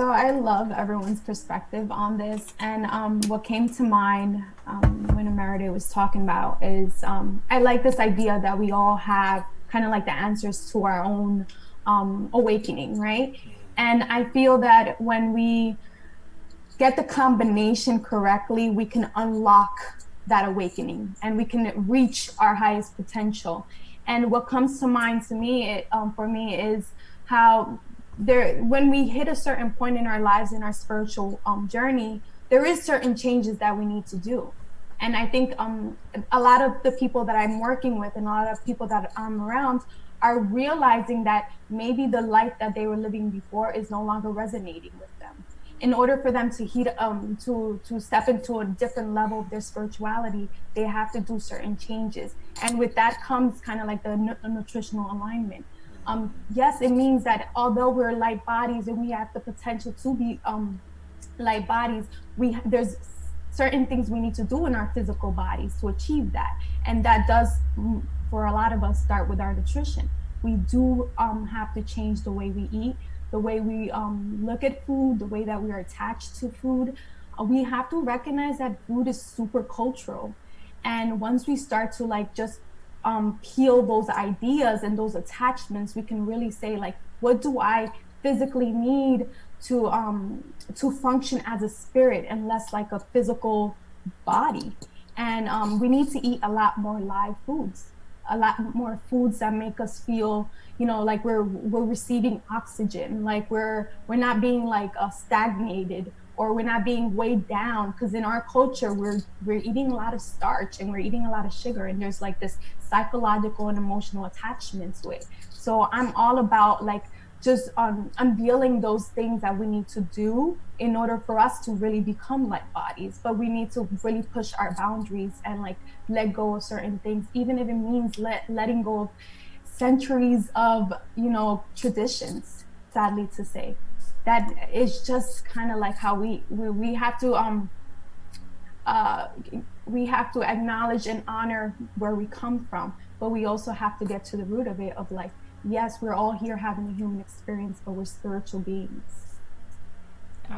So I love everyone's perspective on this. And what came to mind when Emerita was talking about is I like this idea that we all have kind of like the answers to our own awakening, right? And I feel that when we get the combination correctly, we can unlock that awakening and we can reach our highest potential. And what comes to mind to me, for me, is how when we hit a certain point in our lives, in our spiritual journey, there is certain changes that we need to do. And I think a lot of the people that I'm working with and a lot of people that I'm around are realizing that maybe the life that they were living before is no longer resonating with them. In order for them to to step into a different level of their spirituality, they have to do certain changes. And with that comes kind of like the nutritional alignment. Yes, it means that although we're light bodies and we have the potential to be light bodies, there's certain things we need to do in our physical bodies to achieve that. And that does, for a lot of us, start with our nutrition. We do have to change the way we eat, the way we look at food, the way that we are attached to food. We have to recognize that food is super cultural. And once we start to like just peel those ideas and those attachments, we can really say like, what do I physically need to function as a spirit and less like a physical body? And we need to eat a lot more live foods, a lot more foods that make us feel, you know, like we're receiving oxygen, like we're not being like stagnated, or we're not being weighed down. Because in our culture, we're eating a lot of starch and we're eating a lot of sugar, and there's like this psychological and emotional attachment to it. So I'm all about like just unveiling those things that we need to do in order for us to really become light bodies. But we need to really push our boundaries and like let go of certain things, even if it means letting go of centuries of, you know, traditions, sadly to say. That is just kind of like how we have to uh we have to acknowledge and honor where we come from, but we also have to get to the root of it, of like, yes, we're all here having a human experience, but we're spiritual beings.